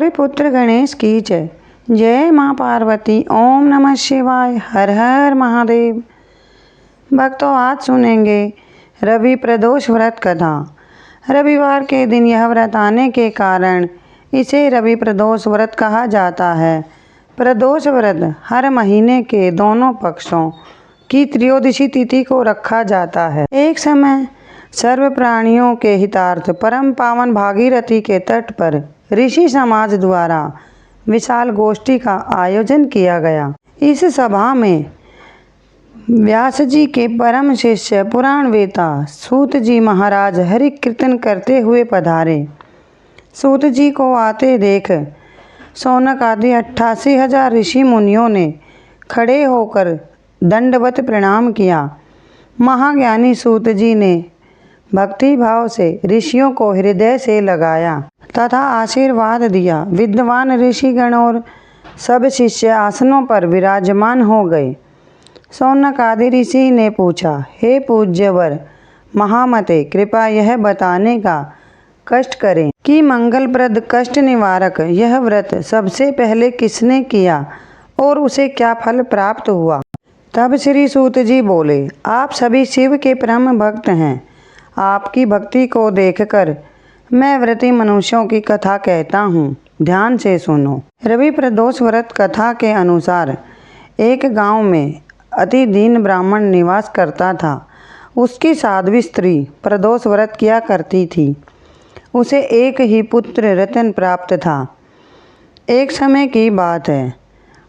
गौरीपुत्र गणेश की जय। जय माँ पार्वती। ओम नमः शिवाय। हर हर महादेव। भक्तों, आज सुनेंगे रवि प्रदोष व्रत कथा। रविवार के दिन यह व्रत आने के कारण इसे रवि प्रदोष व्रत कहा जाता है। प्रदोष व्रत हर महीने के दोनों पक्षों की त्रयोदशी तिथि को रखा जाता है। एक समय सर्व प्राणियों के हितार्थ परम पावन भागीरथी के तट पर ऋषि समाज द्वारा विशाल गोष्ठी का आयोजन किया गया। इस सभा में व्यास जी के परम शिष्य पुराण वेता सूत जी महाराज हरि कीर्तन करते हुए पधारे। सूत जी को आते देख शौनक आदि 88,000 ऋषि मुनियों ने खड़े होकर दंडवत प्रणाम किया। महाज्ञानी सूत जी ने भक्ति भाव से ऋषियों को हृदय से लगाया तथा आशीर्वाद दिया। विद्वान ऋषिगण और सब शिष्य आसनों पर विराजमान हो गए। शौनक आदि ऋषि ने पूछा, हे पूज्यवर महामते, कृपया यह बताने का कष्ट करें कि मंगलप्रद कष्ट निवारक यह व्रत सबसे पहले किसने किया और उसे क्या फल प्राप्त हुआ। तब श्री सूत जी बोले, आप सभी शिव के परम भक्त हैं। आपकी भक्ति को देखकर मैं व्रती मनुष्यों की कथा कहता हूँ, ध्यान से सुनो। रवि प्रदोष व्रत कथा के अनुसार एक गांव में अति दीन ब्राह्मण निवास करता था। उसकी साध्वी स्त्री प्रदोष व्रत किया करती थी। उसे एक ही पुत्र रतन प्राप्त था। एक समय की बात है,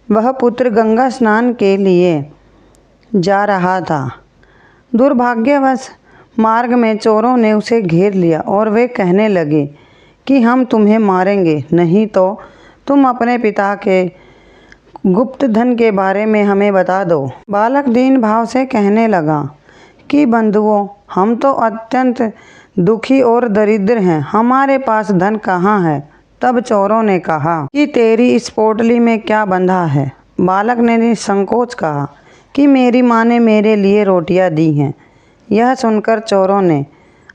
वह पुत्र गंगा स्नान के लिए जा रहा था। दुर्भाग्यवश मार्ग में चोरों ने उसे घेर लिया और वे कहने लगे कि हम तुम्हें मारेंगे, नहीं तो तुम अपने पिता के गुप्त धन के बारे में हमें बता दो। बालक दीन भाव से कहने लगा कि बंधुओं, हम तो अत्यंत दुखी और दरिद्र हैं, हमारे पास धन कहाँ है। तब चोरों ने कहा कि तेरी इस पोटली में क्या बंधा है। बालक ने निसंकोच कहा कि मेरी माँ ने मेरे लिए रोटियां दी हैं। यह सुनकर चोरों ने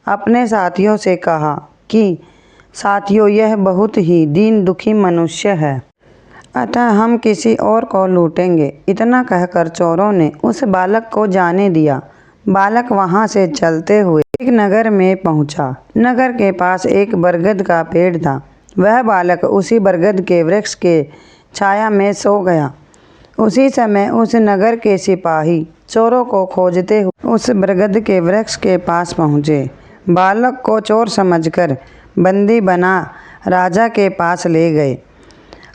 अपने साथियों से कहा कि साथियों, यह बहुत ही दीन दुखी मनुष्य है, अतः हम किसी और को लूटेंगे। इतना कहकर चोरों ने उस बालक को जाने दिया। बालक वहां से चलते हुए एक नगर में पहुंचा। नगर के पास एक बरगद का पेड़ था। वह बालक उसी बरगद के वृक्ष के छाया में सो गया। उसी समय उस नगर के सिपाही चोरों को खोजते हुए उस बरगद के वृक्ष के पास पहुँचे। बालक को चोर समझकर बंदी बना राजा के पास ले गए।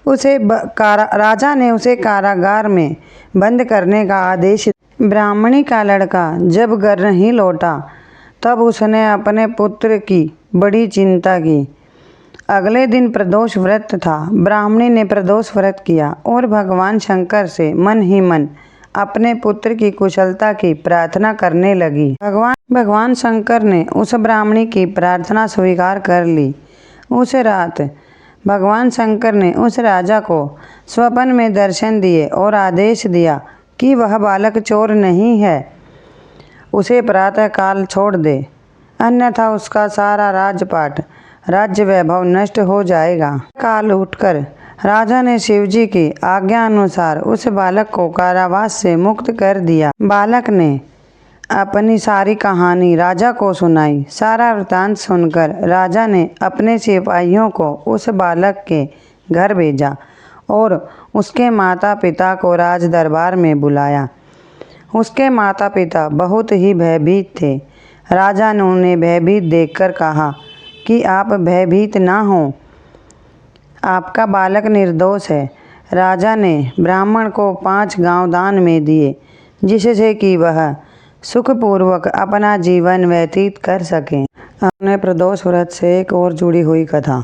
राजा ने उसे कारागार में बंद करने का आदेश। ब्राह्मणी का लड़का जब घर नहीं लौटा तब उसने अपने पुत्र की बड़ी चिंता की। अगले दिन प्रदोष व्रत था। ब्राह्मणी ने प्रदोष व्रत किया और भगवान शंकर से मन ही मन अपने पुत्र की कुशलता की प्रार्थना करने लगी। भगवान शंकर ने उस ब्राह्मणी की प्रार्थना स्वीकार कर ली। उस रात भगवान शंकर ने उस राजा को स्वप्न में दर्शन दिए और आदेश दिया कि वह बालक चोर नहीं है, उसे प्रातः काल छोड़ दे, अन्यथा उसका सारा राजपाट राज्य वैभव नष्ट हो जाएगा। काल उठकर राजा ने शिवजी की आज्ञा अनुसार उस बालक को कारावास से मुक्त कर दिया। बालक ने अपनी सारी कहानी राजा को सुनाई। सारा वृतांत सुनकर राजा ने अपने सिपाहियों को उस बालक के घर भेजा और उसके माता पिता को राज दरबार में बुलाया। उसके माता पिता बहुत ही भयभीत थे। राजा ने उन्हें भयभीत देखकर कहा कि आप भयभीत ना हो, आपका बालक निर्दोष है। राजा ने ब्राह्मण को 5 गांव दान में दिए, जिससे कि वह सुखपूर्वक अपना जीवन व्यतीत कर सकें। अपने प्रदोष व्रत से एक और जुड़ी हुई कथा।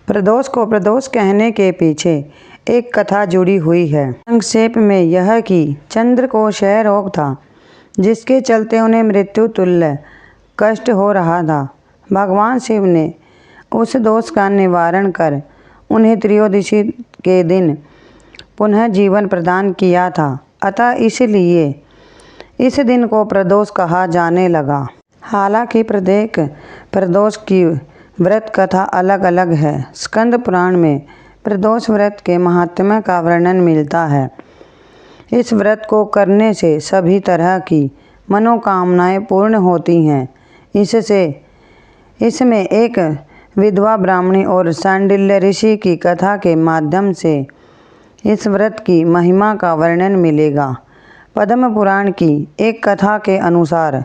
प्रदोष को प्रदोष कहने के पीछे एक कथा जुड़ी हुई है। संक्षेप में यह कि चंद्र को क्षय रोग था, जिसके चलते उन्हें मृत्यु तुल्य कष्ट हो रहा था। भगवान शिव ने उस दोष का निवारण कर उन्हें त्रयोदशी के दिन पुनः जीवन प्रदान किया था। अतः इसलिए इस दिन को प्रदोष कहा जाने लगा। हालांकि प्रत्येक प्रदोष की व्रत कथा अलग अलग है। स्कंद पुराण में प्रदोष व्रत के महात्म्य का वर्णन मिलता है। इस व्रत को करने से सभी तरह की मनोकामनाएं पूर्ण होती हैं। इसमें एक विधवा ब्राह्मणी और सांडिल्य ऋषि की कथा के माध्यम से इस व्रत की महिमा का वर्णन मिलेगा। पद्म पुराण की एक कथा के अनुसार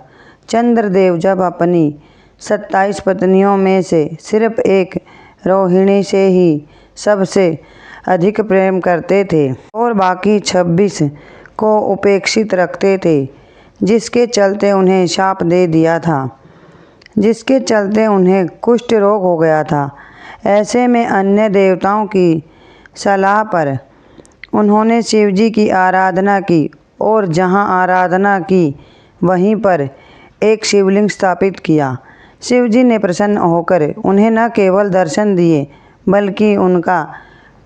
चंद्रदेव जब अपनी 27 पत्नियों में से सिर्फ एक रोहिणी से ही सबसे अधिक प्रेम करते थे और बाकी 26 को उपेक्षित रखते थे, जिसके चलते उन्हें शाप दे दिया था, जिसके चलते उन्हें कुष्ठ रोग हो गया था। ऐसे में अन्य देवताओं की सलाह पर उन्होंने शिवजी की आराधना की और जहां आराधना की वहीं पर एक शिवलिंग स्थापित किया। शिवजी ने प्रसन्न होकर उन्हें न केवल दर्शन दिए बल्कि उनका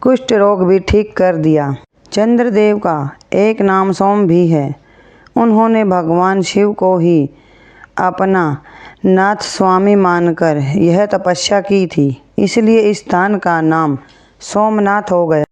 कुष्ठ रोग भी ठीक कर दिया। चंद्रदेव का एक नाम सोम भी है। उन्होंने भगवान शिव को ही अपना नाथ स्वामी मानकर यह तपस्या की थी, इसलिए इस स्थान का नाम सोमनाथ हो गया।